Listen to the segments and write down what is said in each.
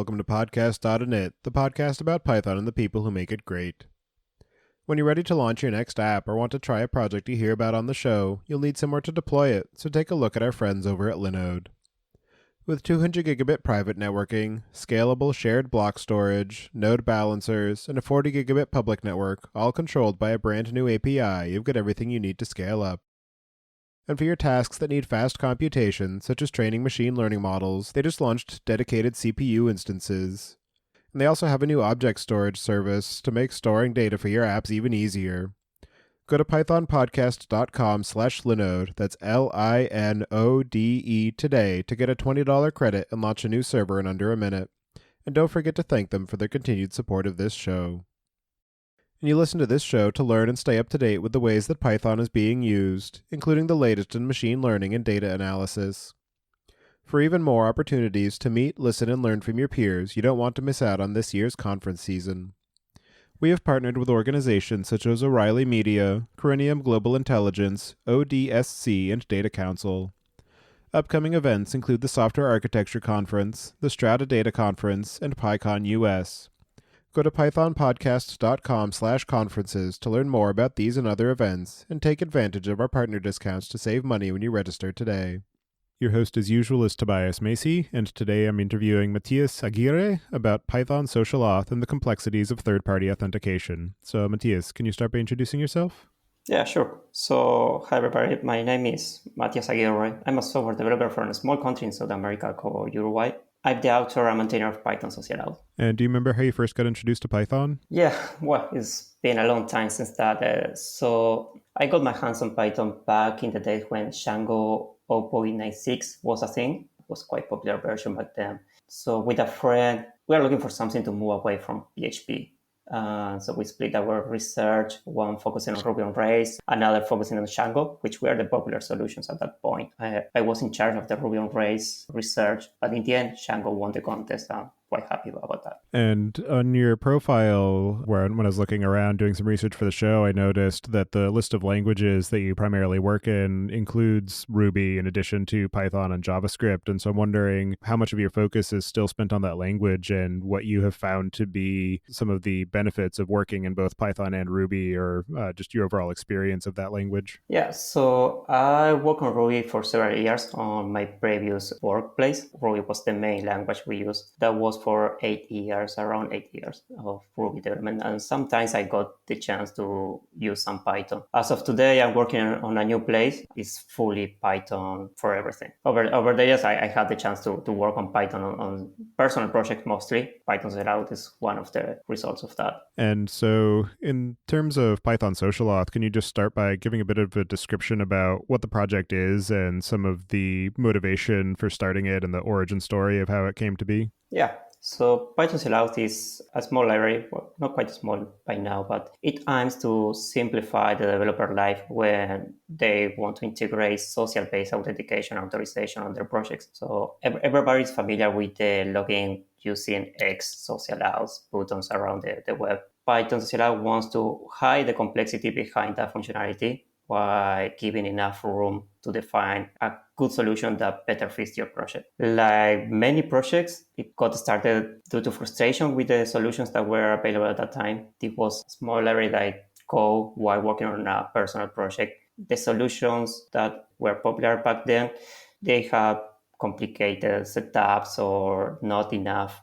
welcome to podcast.init, the podcast about Python and the people who make it great. When you're ready to launch your next app or want to try a project you hear about on the show, you'll need somewhere to deploy it, so take a look at our friends over at Linode. With 200 gigabit private networking, scalable shared block storage, node balancers, and a 40 gigabit public network, all controlled by a brand new API, you've got everything you need to scale up. And for your tasks that need fast computation, such as training machine learning models, they just launched dedicated CPU instances. And they also have a new object storage service to make storing data for your apps even easier. Go to pythonpodcast.com/linode, that's LINODE today to get a $20 credit and launch a new server in under a minute. And don't forget to thank them for their continued support of this show. And you listen to this show to learn and stay up to date with the ways that Python is being used, including the latest in machine learning and data analysis. For even more opportunities to meet, listen, and learn from your peers, you don't want to miss out on this year's conference season. We have partnered with organizations such as O'Reilly Media, Corinium Global Intelligence, ODSC, and Data Council. Upcoming events include the Software Architecture Conference, the Strata Data Conference, and PyCon US. Go to pythonpodcast.com/conferences to learn more about these and other events, and take advantage of our partner discounts to save money when you register today. Your host as usual is Tobias Macey, and today I'm interviewing Matías Aguirre about Python social auth and the complexities of third-party authentication. So Matías, can you start by introducing yourself? Yeah, sure. So, hi everybody, my name is Matías Aguirre. I'm a software developer from a small country in South America called Uruguay. I'm the author and maintainer of Python Social Auth. And do you remember how you first got introduced to Python? Yeah, well, it's been a long time since that. So I got my hands on Python back in the days when Django 0.96 was a thing. It was quite a popular version back then. So with a friend, we were looking for something to move away from PHP. So we split our research, one focusing on Ruby on Rails, another focusing on Django, which were the popular solutions at that point. I was in charge of the Ruby on Rails research, but in the end, Django won the contest. I'm quite happy about that. And on your profile, when I was looking around doing some research for the show, I noticed that the list of languages that you primarily work in includes Ruby in addition to Python and JavaScript. And so I'm wondering how much of your focus is still spent on that language and what you have found to be some of the benefits of working in both Python and Ruby, or just your overall experience of that language. Yeah, so I worked on Ruby for several years on my previous workplace. Ruby was the main language we used. That was for around 8 years of Ruby development. And sometimes I got the chance to use some Python. As of today, I'm working on a new place. It's fully Python for everything. Over the years, I had the chance to work on Python on personal projects mostly. Python Social Auth is one of the results of that. And so in terms of Python social auth, can you just start by giving a bit of a description about what the project is and some of the motivation for starting it and the origin story of how it came to be? Yeah. So Python Social Auth is a small library, well, not quite small by now, but it aims to simplify the developer life when they want to integrate social-based authentication and authorization on their projects. So everybody is familiar with the login using X social auth buttons around the web. Python Social Auth wants to hide the complexity behind that functionality while giving enough room to define a good solution that better fits your project. Like many projects, it got started due to frustration with the solutions that were available at that time. It was a small library that I code while working on a personal project. The solutions that were popular back then, they have complicated setups or not enough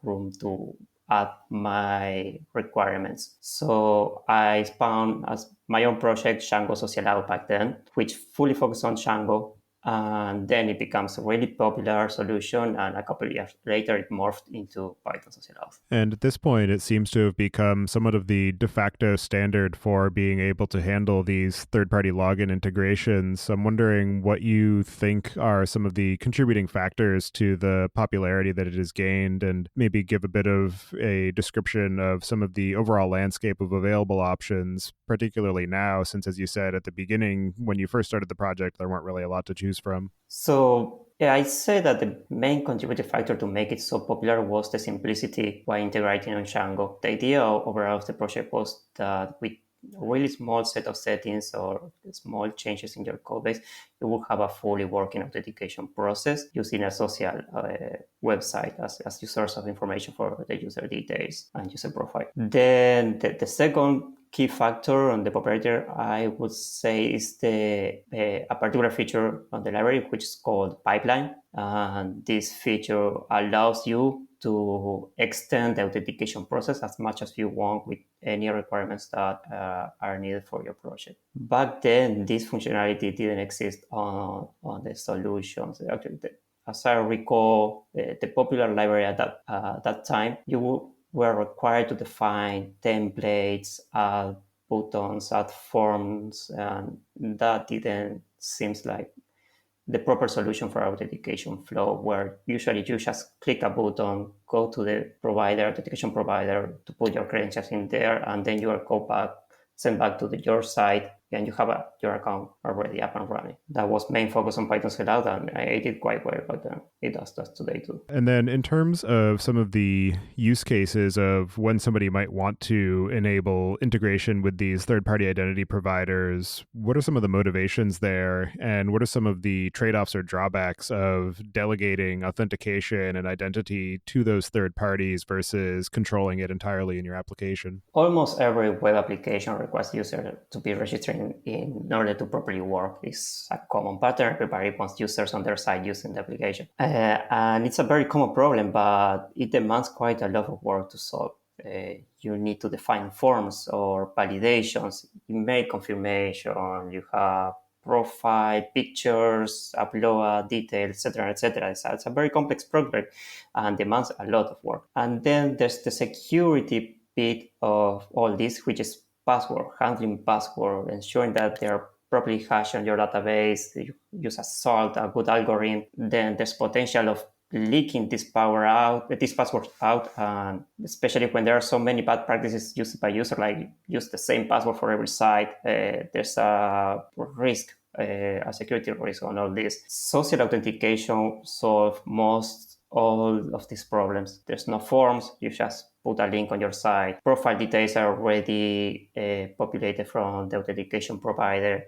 room to add my requirements. So I found as my own project, Django Social Auth back then, which fully focused on Django. And then it becomes a really popular solution. And a couple of years later, it morphed into Python Social Auth. And at this point, it seems to have become somewhat of the de facto standard for being able to handle these third-party login integrations. I'm wondering what you think are some of the contributing factors to the popularity that it has gained, and maybe give a bit of a description of some of the overall landscape of available options, particularly now, since, as you said at the beginning, when you first started the project, there weren't really a lot to choose from. So yeah, I'd say that the main contributing factor to make it so popular was the simplicity while integrating on Django. The idea overall of the project was that we really small set of settings or small changes in your code base, you will have a fully working authentication process using a social website as your source of information for the user details and user profile. Then the second key factor on the proprietor, I would say, is a particular feature on the library, which is called pipeline. And this feature allows you to extend the authentication process as much as you want with any requirements that are needed for your project. Back then, this functionality didn't exist on the solutions. Actually, as I recall, the popular library at that time, you were required to define templates, add buttons, add forms, and that didn't seem like the proper solution for authentication flow, where usually you just click a button, go to the authentication provider to put your credentials in there, and then you are sent back to your site, and you have your account already up and running. That was main focus on Python sellout, and it did quite well, but it does that today too. And then in terms of some of the use cases of when somebody might want to enable integration with these third-party identity providers, what are some of the motivations there? And what are some of the trade-offs or drawbacks of delegating authentication and identity to those third parties versus controlling it entirely in your application? Almost every web application requires users to be registered in order to properly work. It's a common pattern. Everybody wants users on their side using the application. And it's a very common problem, but it demands quite a lot of work to solve. You need to define forms or validations, email confirmation, you have profile, pictures, upload details, etc., etc. It's a very complex project and demands a lot of work. And then there's the security bit of all this, which is password, handling password, ensuring that they're properly hashed on your database. You use a salt, a good algorithm. Then there's potential of leaking this password out, and especially when there are so many bad practices used by users, like use the same password for every site. There's a risk, a security risk on all this. Social authentication solves most all of these problems. There's no forms, you just put a link on your site. Profile details are already populated from the authentication provider.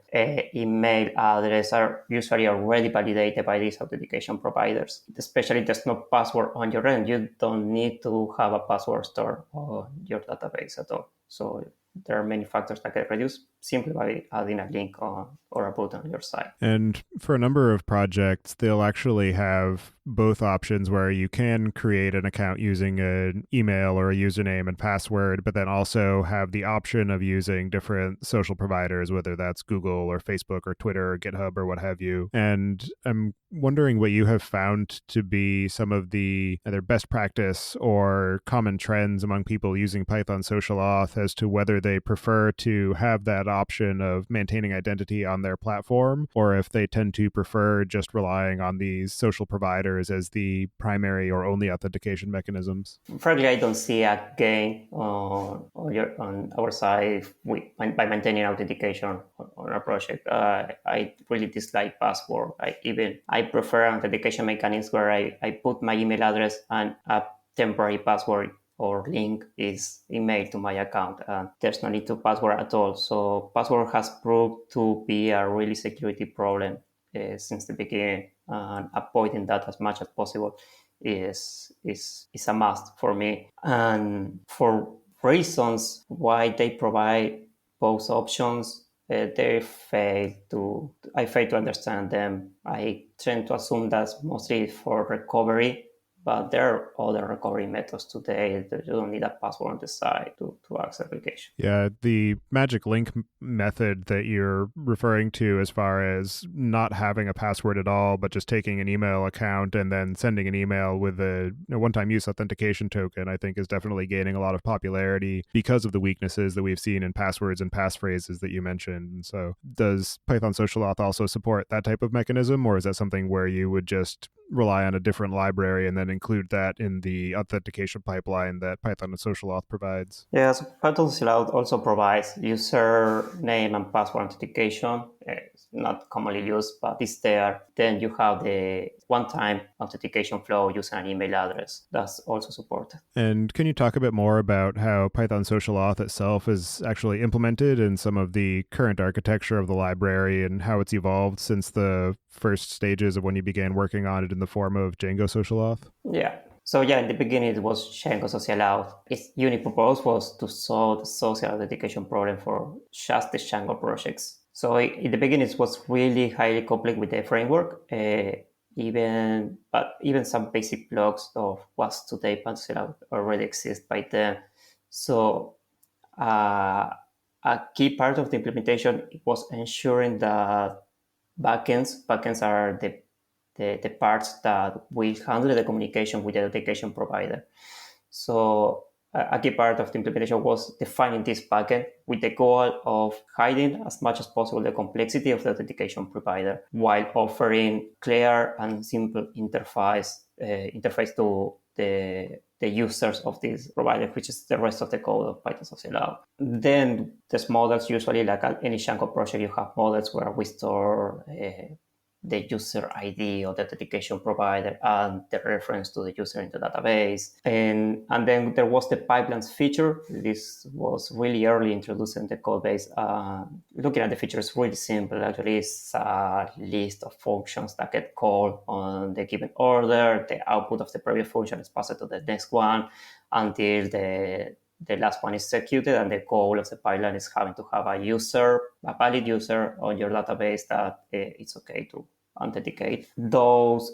Email address are usually already validated by these authentication providers. Especially there's no password on your end. You don't need to have a password stored on your database at all. So there are many factors that get reduced simply by adding a link or a button on your site. And for a number of projects, they'll actually have both options where you can create an account using an email or a username and password, but then also have the option of using different social providers, whether that's Google or Facebook or Twitter or GitHub or what have you. And I'm wondering what you have found to be some of the either best practice or common trends among people using Python social auth as to whether they prefer to have that option of maintaining identity on their platform, or if they tend to prefer just relying on these social providers as the primary or only authentication mechanisms. Frankly, I don't see a gain on our side by maintaining authentication on our project. I really dislike password. I prefer authentication mechanisms where I put my email address and a temporary password or link is emailed to my account, and there's no need to password at all. So password has proved to be a really security problem since the beginning, and avoiding that as much as possible is a must for me. And for reasons why they provide both options, I fail to understand them. I tend to assume that's mostly for recovery, but there are other recovery methods today that you don't need a password on the site to access application. Yeah, the magic link method that you're referring to as far as not having a password at all, but just taking an email account and then sending an email with a one-time use authentication token, I think is definitely gaining a lot of popularity because of the weaknesses that we've seen in passwords and passphrases that you mentioned. And so does Python Social Auth also support that type of mechanism, or is that something where you would just rely on a different library and then include that in the authentication pipeline that Python Social Auth provides? Yes, Python Social Auth also provides username and password authentication It's not commonly used, but it's there. Then you have the one-time authentication flow using an email address. That's also supported. And can you talk a bit more about how Python Social Auth itself is actually implemented in some of the current architecture of the library and how it's evolved since the first stages of when you began working on it in the form of Django Social Auth? Yeah. So in the beginning, it was Django Social Auth. Its unique purpose was to solve the social authentication problem for just the Django projects. So in the beginning, it was really highly coupled with the framework. Even some basic blocks of what's today Python Social Auth already exist by then. So a key part of the implementation was ensuring that backends are the parts that will handle the communication with the authentication provider. So a key part of the implementation was defining this backend with the goal of hiding as much as possible the complexity of the authentication provider while offering clear and simple interface to the users of this provider, which is the rest of the code of Python Social Auth. Then there's models, usually like any Django project, you have models where we store the user ID of the authentication provider and the reference to the user in the database. And then there was the pipelines feature. This was really early introduced in the code base. Looking at the feature is really simple. Actually, it's a list of functions that get called on the given order. The output of the previous function is passed to the next one until the last one is executed, and the goal of the pipeline is having to have a valid user on your database that it's okay to authenticate. Those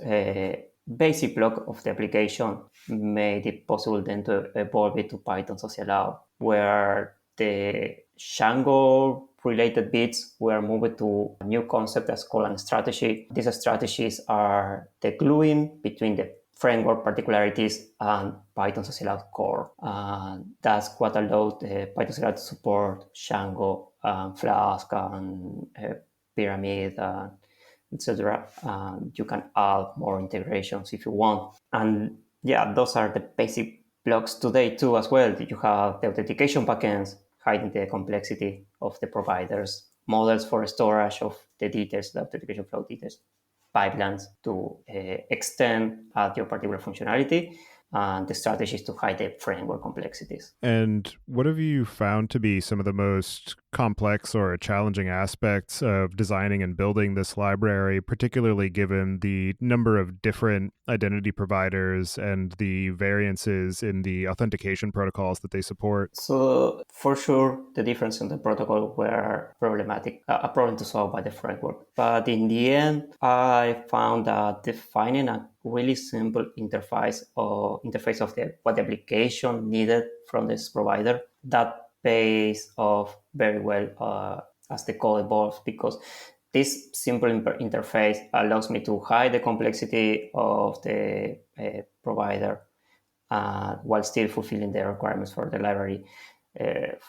basic block of the application made it possible then to evolve it to Python Social Auth, where the Django related bits were moved to a new concept that's called a strategy. These strategies are the gluing between the framework particularities and Python Social Auth core. And that's what allowed Python Social Auth to support Django, Flask, and Pyramid, etc. You can add more integrations if you want. And those are the basic blocks today too as well. You have the authentication backends hiding the complexity of the providers, models for storage of the details, the authentication flow details, pipelines to extend your particular functionality, and the strategies to hide the framework complexities. And what have you found to be some of the most complex or challenging aspects of designing and building this library, particularly given the number of different identity providers and the variances in the authentication protocols that they support? So for sure, the difference in the protocol were problematic, a problem to solve by the framework. But in the end, I found that defining a really simple interface of what the application needed from this provider, that pays off very well as the code evolves, because this simple interface allows me to hide the complexity of the provider while still fulfilling the requirements for the library.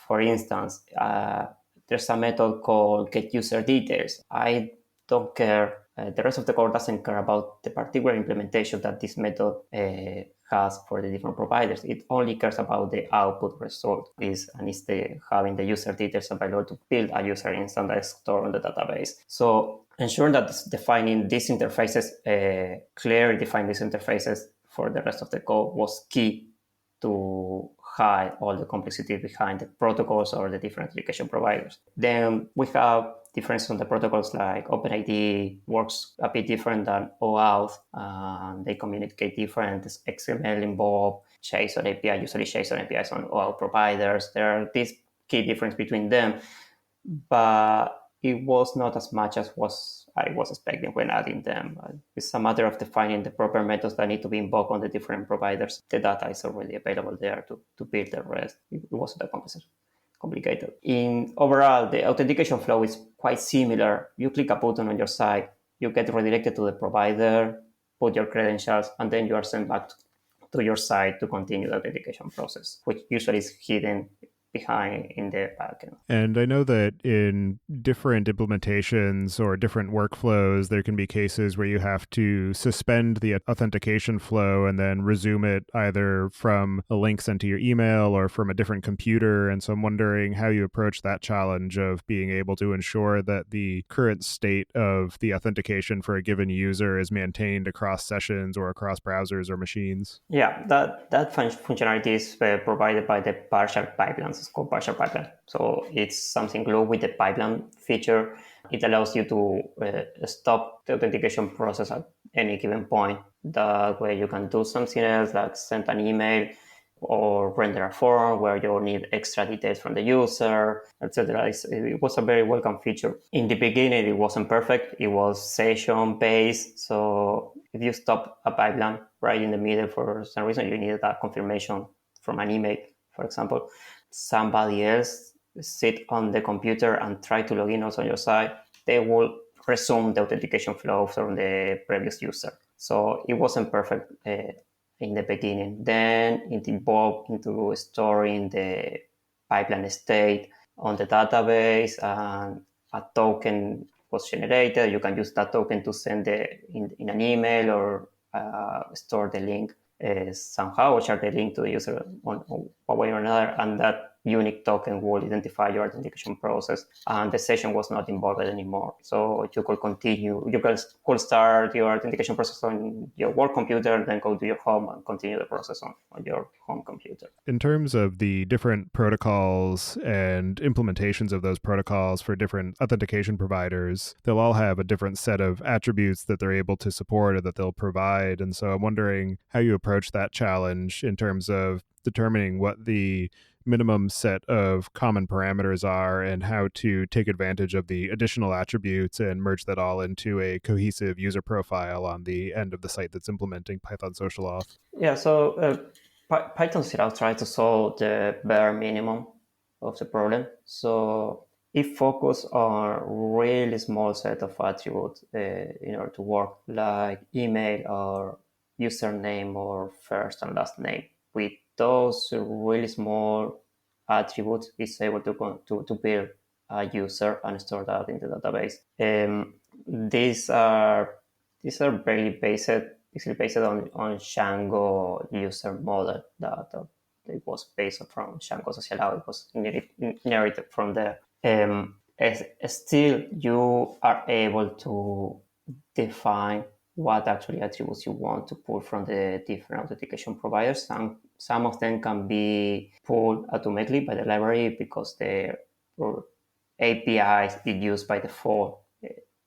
For instance, there's a method called getUserDetails. I don't care. The rest of the code doesn't care about the particular implementation that this method has for the different providers. It only cares about the output result and it's having the user details available to build a user instance that is stored on the database. So ensuring that defining these interfaces, clearly define these interfaces for the rest of the code was key to hide all the complexity behind the protocols or the different application providers. Then we have differences on the protocols, like OpenID works a bit different than auth. They communicate different. There's XML involved, JSON API, usually JSON APIs on auth providers. There are these key difference between them, but it was not as much as I was expecting when adding them. It's a matter of defining the proper methods that need to be invoked on the different providers. The data is already available there to build the rest. It wasn't that complicated. In overall, the authentication flow is quite similar. You click a button on your site, you get redirected to the provider, put your credentials, and then you are sent back to your site to continue the authentication process, which usually is hidden behind in the backend. And I know that in different implementations or different workflows, there can be cases where you have to suspend the authentication flow and then resume it either from a link sent to your email or from a different computer. And so I'm wondering how you approach that challenge of being able to ensure that the current state of the authentication for a given user is maintained across sessions or across browsers or machines. Yeah, that functionality is provided by the partial pipelines. It's called partial pipeline. So it's something glue with the pipeline feature. It allows you to stop the authentication process at any given point. That way you can do something else, like send an email or render a form where you need extra details from the user, etc. It was a very welcome feature. In the beginning, it wasn't perfect. It was session-based. So if you stop a pipeline right in the middle for some reason, you needed that confirmation from an email, for example, somebody else sit on the computer and try to log in also on your side, they will resume the authentication flow from the previous user. So it wasn't perfect in the beginning. Then it evolved into storing the pipeline state on the database, and a token was generated. You can use that token to send it in an email or store the link somehow, or share the link to the user on one way or another, and that unique token will identify your authentication process, and the session was not involved anymore. So you could continue, you could start your authentication process on your work computer, then go to your home and continue the process on your home computer. In terms of the different protocols and implementations of those protocols for different authentication providers, they'll all have a different set of attributes that they're able to support or that they'll provide. And so I'm wondering how you approach that challenge in terms of determining what the minimum set of common parameters are and how to take advantage of the additional attributes and merge that all into a cohesive user profile on the end of the site that's implementing Python Social Auth. Yeah, so Python Zero tries to solve the bare minimum of the problem. So it focuses on a really small set of attributes in order to work, like email or username or first and last name. With those really small attributes, it's able to build a user and store that in the database. These are very based, basically based on Django user model that it was based from Django social auth. It was inherited from there. Still, you are able to define what actually attributes you want to pull from the different authentication providers. Some of them can be pulled automatically by the library because the APIs it used by default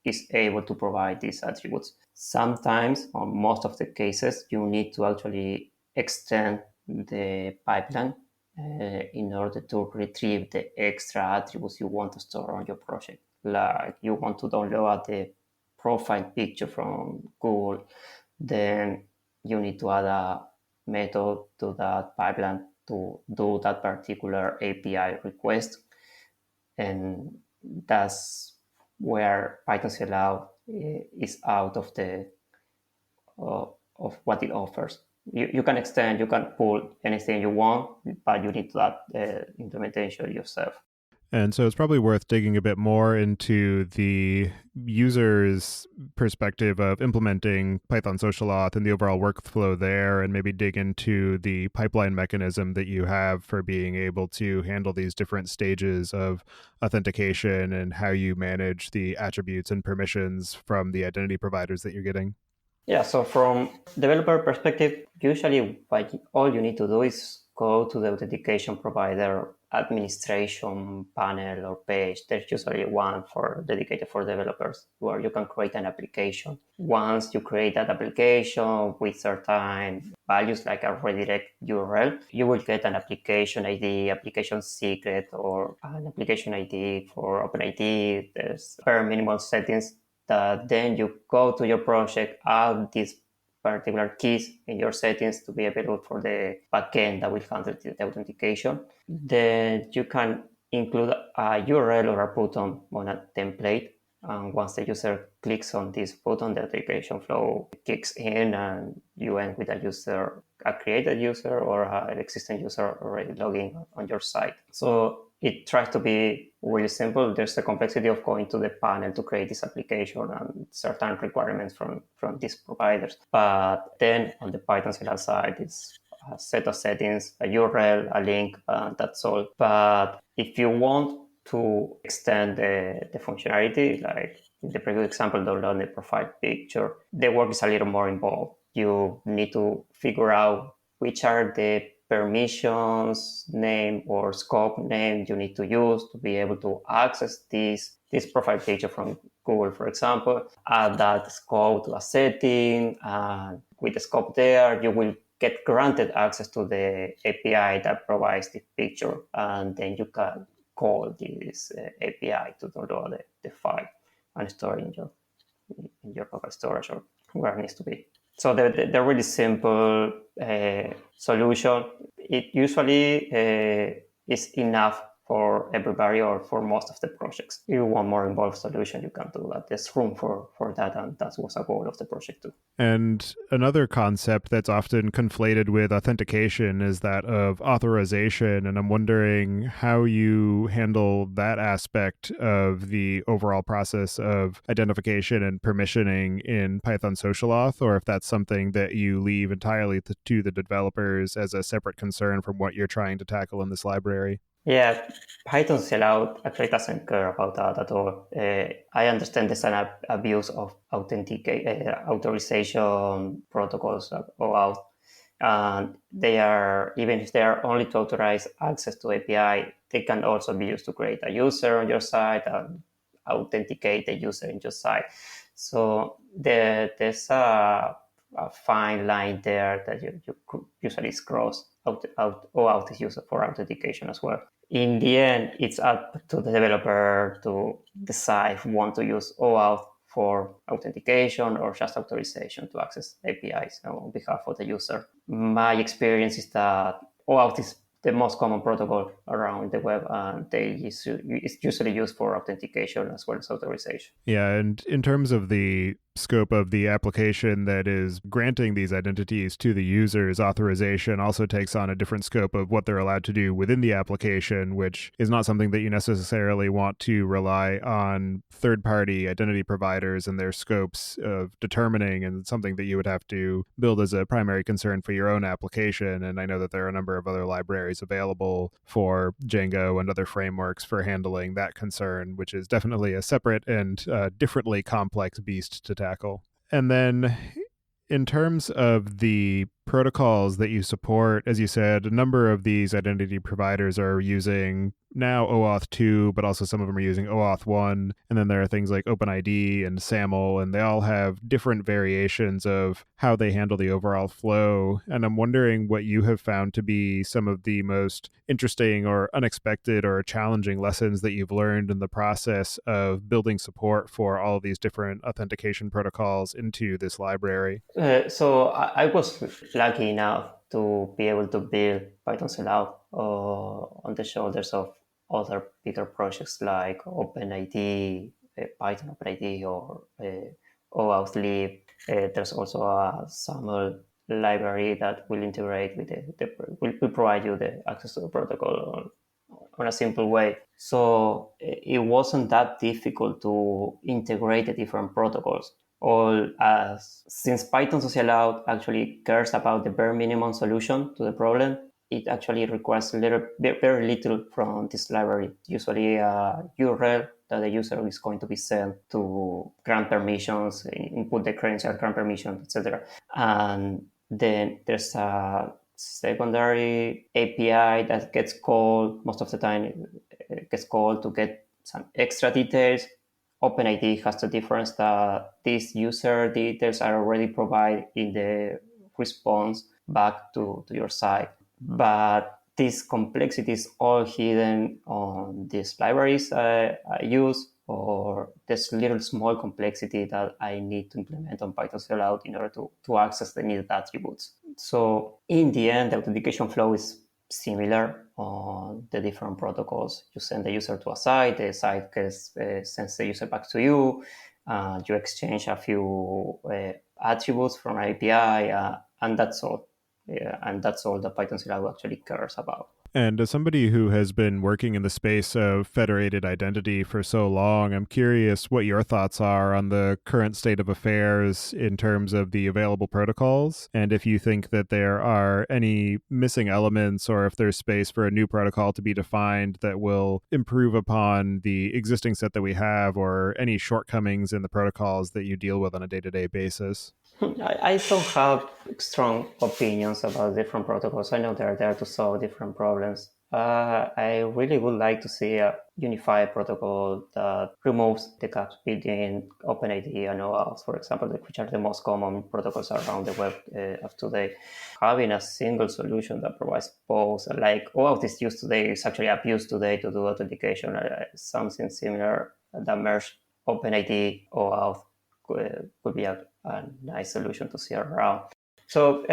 is able to provide these attributes. Sometimes, or most of the cases, you need to actually extend the pipeline in order to retrieve the extra attributes you want to store on your project. Like you want to download the profile picture from Google, then you need to add a method to that pipeline to do that particular API request. And that's where Python CLOud is out of the of what it offers. You can extend, you can pull anything you want, but you need that implementation yourself. And so it's probably worth digging a bit more into the user's perspective of implementing Python Social Auth and the overall workflow there, and maybe dig into the pipeline mechanism that you have for being able to handle these different stages of authentication and how you manage the attributes and permissions from the identity providers that you're getting. Yeah, so from developer perspective, usually all you need to do is go to the authentication provider administration panel or page. There's usually one dedicated for developers where you can create an application. Once you create that application with certain values like a redirect URL, you will get an application ID, application secret, or an application ID for OpenID. There's bare minimum settings that then you go to your project, add these particular keys in your settings to be available for the backend that will handle the authentication. Then you can include a URL or a button on a template And once the user clicks on this button, the authentication flow kicks in, and you end with a created user or an existing user already logging on your site. So it tries to be really simple. There's the complexity of going to the panel to create this application and certain requirements from these providers. But then on the Python CLI side, it's a set of settings, a URL, a link, that's all. But if you want to extend the functionality, like in the previous example, download the profile picture, the work is a little more involved. You need to figure out which are the permissions name or scope name you need to use to be able to access this profile picture from Google, for example. Add that scope to a setting, and with the scope there, you will get granted access to the API that provides the picture, and then you can call this API to download the file and store it in your local storage or where it needs to be. So the really simple solution. It usually is enough for everybody or for most of the projects. If you want more involved solution, you can do that. There's room for that, and that was a goal of the project too. And another concept that's often conflated with authentication is that of authorization. And I'm wondering how you handle that aspect of the overall process of identification and permissioning in Python Social Auth, or if that's something that you leave entirely to the developers as a separate concern from what you're trying to tackle in this library. Yeah, Python sellout actually doesn't care about that at all. I understand there's an abuse of authorization protocols or auth, and they are, even if they are only to authorize access to API, they can also be used to create a user on your site and authenticate the user in your site. So there's a fine line there that you could usually cross. OAuth is used for authentication as well. In the end, it's up to the developer to decide if you want to use OAuth for authentication or just authorization to access APIs on behalf of the user. My experience is that OAuth is the most common protocol around the web, and it's usually used for authentication as well as authorization. Yeah, and in terms of the scope of the application that is granting these identities to the users, authorization also takes on a different scope of what they're allowed to do within the application, which is not something that you necessarily want to rely on third-party identity providers and their scopes of determining, and something that you would have to build as a primary concern for your own application. And I know that there are a number of other libraries available for Django and other frameworks for handling that concern, which is definitely a separate and differently complex beast to tackle. And then in terms of the protocols that you support, as you said, a number of these identity providers are using now OAuth 2, but also some of them are using OAuth 1. And then there are things like OpenID and SAML, and they all have different variations of how they handle the overall flow. And I'm wondering what you have found to be some of the most interesting or unexpected or challenging lessons that you've learned in the process of building support for all of these different authentication protocols into this library. So I was lucky enough to be able to build Python Sellout on the shoulders of other bigger projects like OpenID, Python OpenID, or OAuth Live. There's also a SAML library that will integrate with will provide you the access to the protocol on a simple way. So it wasn't that difficult to integrate the different protocols. All as since Python Social Auth actually cares about the bare minimum solution to the problem, it actually requires very little from this library. Usually a URL that the user is going to be sent to grant permissions, input the credential, grant permissions, etc. And then there's a secondary API that gets called most of the time. It gets called to get some extra details. OpenID has the difference that these user details are already provided in the response back to your site. But this complexity is all hidden on these libraries I use, or this little small complexity that I need to implement on Python Sellout in order to access the needed attributes. So in the end, the authentication flow is similar on the different protocols. You send the user to a site, the site sends the user back to you, you exchange a few attributes from an API, and that's all. Yeah, and that's all the Python CLI actually cares about. And as somebody who has been working in the space of federated identity for so long, I'm curious what your thoughts are on the current state of affairs in terms of the available protocols, and if you think that there are any missing elements or if there's space for a new protocol to be defined that will improve upon the existing set that we have, or any shortcomings in the protocols that you deal with on a day-to-day basis. I don't have strong opinions about different protocols. I know they're there to solve different problems. I really would like to see a unified protocol that removes the gaps between OpenID and OAuth, for example, which are the most common protocols around the web of today. Having a single solution that provides both, like OAuth is used today, is actually abused today to do authentication, something similar that merge OpenID, OAuth could be a nice solution to see around. So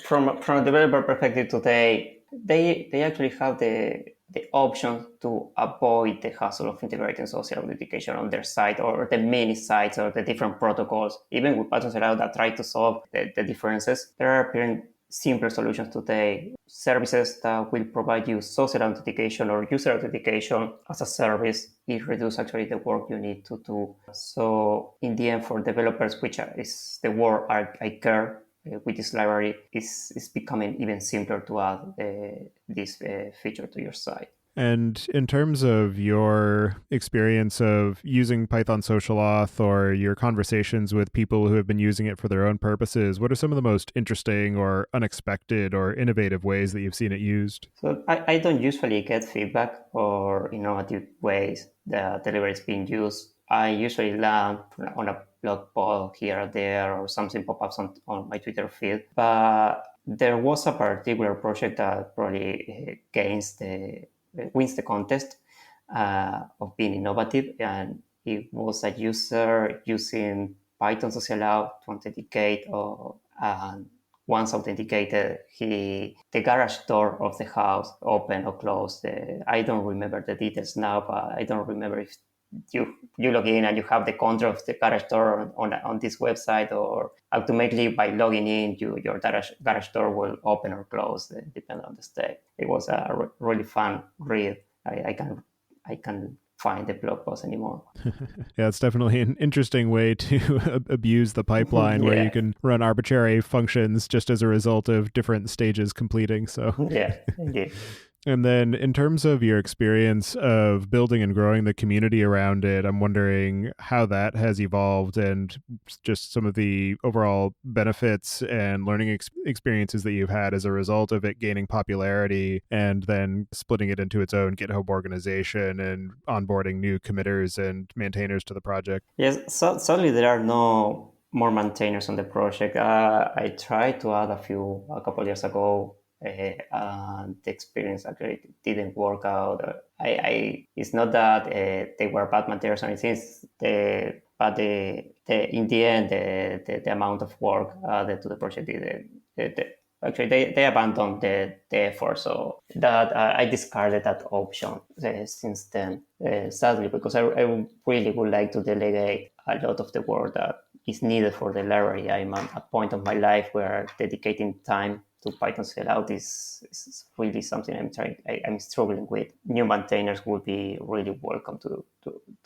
from a developer perspective today, they actually have the option to avoid the hassle of integrating social authentication on their site, or the many sites, or the different protocols. Even with Python CLI that try to solve the differences, there are appearing simpler solutions today. Services that will provide you social authentication or user authentication as a service. It reduces actually the work you need to do. So in the end, for developers, which is the word I care, with this library, is becoming even simpler to add this feature to your site. And in terms of your experience of using Python Social Auth, or your conversations with people who have been using it for their own purposes, what are some of the most interesting or unexpected or innovative ways that you've seen it used? So I don't usually get feedback or innovative ways that the library is being used. I usually land on a blog post here or there, or something pop-ups on my Twitter feed. But there was a particular project that probably wins the contest of being innovative, and it was a user using Python social auth to authenticate, and once authenticated, the garage door of the house opened or closed. I don't remember the details now, but I don't remember if you log in and you have the control of the garage door on this website, or automatically by logging in, your garage door will open or close, depending on the state. It was a really fun read. I can find the blog post anymore. Yeah, it's definitely an interesting way to abuse the pipeline where you can run arbitrary functions just as a result of different stages completing. So yeah, indeed. And then in terms of your experience of building and growing the community around it, I'm wondering how that has evolved, and just some of the overall benefits and learning experiences that you've had as a result of it gaining popularity, and then splitting it into its own GitHub organization and onboarding new committers and maintainers to the project. Yes, sadly there are no more maintainers on the project. I tried to add a couple years ago, and the experience actually didn't work out. It's not that they were bad maintainers or anything, but in the end, the amount of work added to the project actually they abandoned the effort, so that I discarded that option since then, sadly, because I really would like to delegate a lot of the work that is needed for the library. I'm at a point of my life where dedicating time to Python sellout is really something I'm struggling with. New maintainers would be really welcome to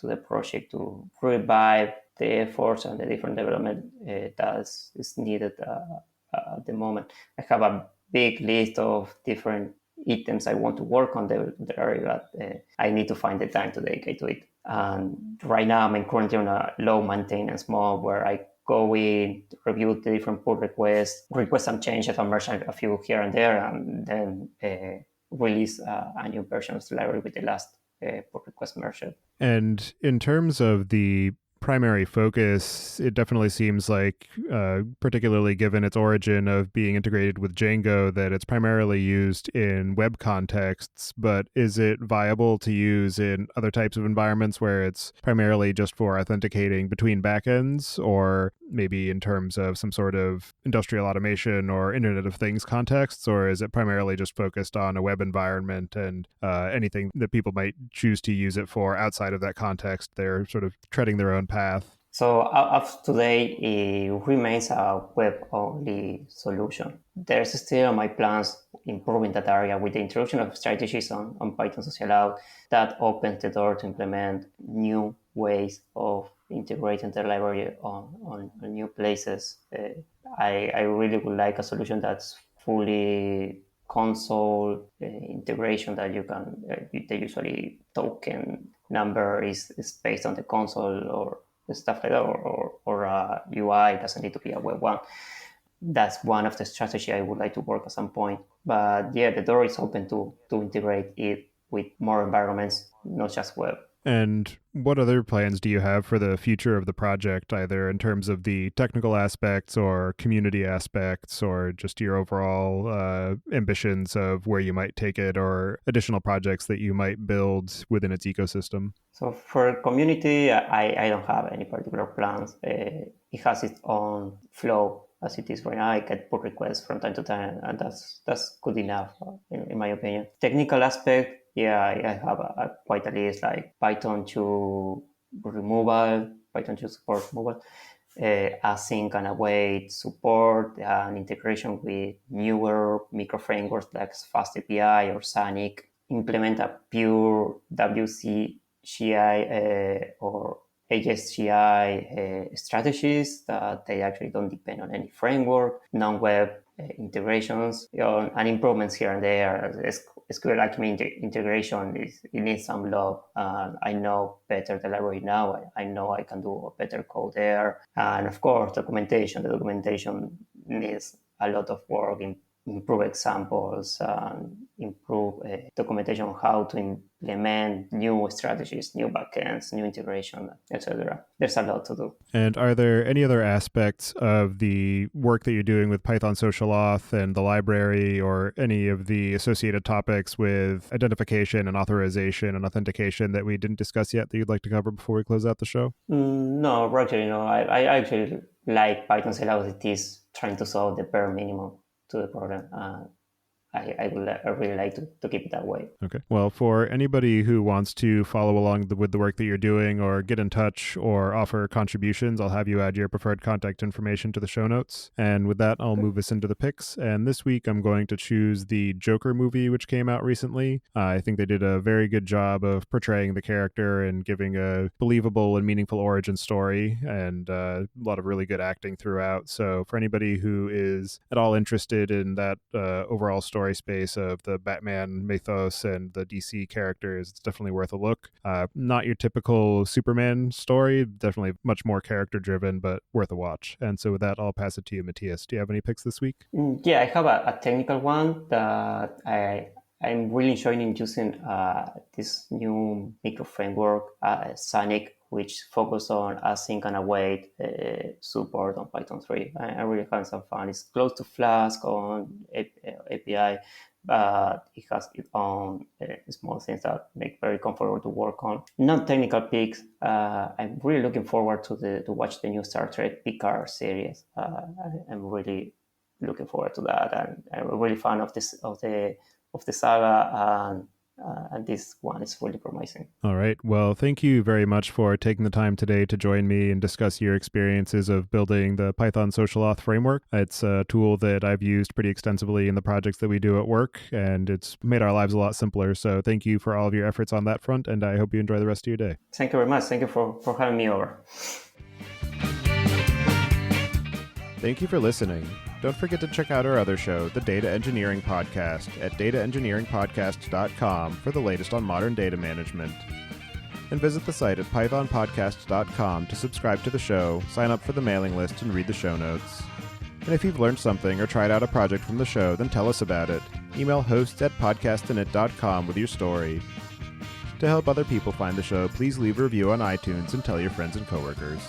the project to revive the efforts and the different development that is needed at the moment. I have a big list of different items I want to work on the area, but I need to find the time to dedicate to it. And right now I'm currently on a low maintenance mode where I go in, review the different pull request some changes, and merge a few here and there, and then release a new version of the library with the last pull request merged. And in terms of the primary focus, it definitely seems like, particularly given its origin of being integrated with Django, that it's primarily used in web contexts, but is it viable to use in other types of environments where it's primarily just for authenticating between backends, or maybe in terms of some sort of industrial automation or Internet of Things contexts, or is it primarily just focused on a web environment and anything that people might choose to use it for outside of that context, they're sort of treading their own path? So as of today, it remains a web-only solution. There's still on my plans improving that area with the introduction of strategies on Python Social Auth that opens the door to implement new ways of integrating the library on new places. I really would like a solution that's fully console integration, that you can, the usually token number is based on the console or stuff like that, or a UI. It doesn't need to be a web one. That's one of the strategy I would like to work at some point. But yeah, the door is open to integrate it with more environments, not just web. And what other plans do you have for the future of the project, either in terms of the technical aspects or community aspects, or just your overall ambitions of where you might take it, or additional projects that you might build within its ecosystem? So for community, I don't have any particular plans. It has its own flow as it is right now. I get pull requests from time to time, and that's good enough, in my opinion. Technical aspect, yeah, I have quite a list, like Python 2 removal, Python 2 support removal, async and await support, and integration with newer micro frameworks like Fast API or Sonic, implement a pure WCGI or HSGI strategies that they actually don't depend on any framework, non-web integrations, and improvements here and there. SQL Alchemy integration, it needs some love. I know better the library now. I know I can do a better code there. And of course, documentation. The documentation needs a lot of work in improve examples, improve documentation on how to implement new strategies, new backends, new integration, etc. There's a lot to do. And are there any other aspects of the work that you're doing with Python Social Auth and the library, or any of the associated topics with identification and authorization and authentication that we didn't discuss yet that you'd like to cover before we close out the show? No, actually, no. I actually like Python Social Auth. It is trying to solve the bare minimum to the problem. I really like to keep it that way. Okay. Well, for anybody who wants to follow along with the work that you're doing, or get in touch or offer contributions, I'll have you add your preferred contact information to the show notes. And with that, I'll move us into the picks. And this week, I'm going to choose the Joker movie, which came out recently. I think they did a very good job of portraying the character and giving a believable and meaningful origin story, and a lot of really good acting throughout. So for anybody who is at all interested in that overall story space of the Batman mythos and the DC characters, it's definitely worth a look. Not your typical Superman story, definitely much more character driven, but worth a watch. And so with that, I'll pass it to you, Matías. Do you have any picks this week? Yeah, I have a technical one that I'm really enjoying using this new micro framework, Sonic, which focus on async and await support on Python 3. I really having some fun. It's close to Flask on API, but it has its own small things that make very comfortable to work on. Non-technical picks, I'm really looking forward to watch the new Star Trek Picard series. I'm really looking forward to that, and I'm really fan of the saga, and this one is really promising. All right. Well, thank you very much for taking the time today to join me and discuss your experiences of building the Python Social Auth framework. It's a tool that I've used pretty extensively in the projects that we do at work, and it's made our lives a lot simpler. So thank you for all of your efforts on that front, and I hope you enjoy the rest of your day. Thank you very much. Thank you for having me over. Thank you for listening. Don't forget to check out our other show, the Data Engineering Podcast, at dataengineeringpodcast.com for the latest on modern data management. And visit the site at pythonpodcast.com to subscribe to the show, sign up for the mailing list, and read the show notes. And if you've learned something or tried out a project from the show, then tell us about it. Email hosts@podcastinit.com with your story. To help other people find the show, please leave a review on iTunes and tell your friends and coworkers.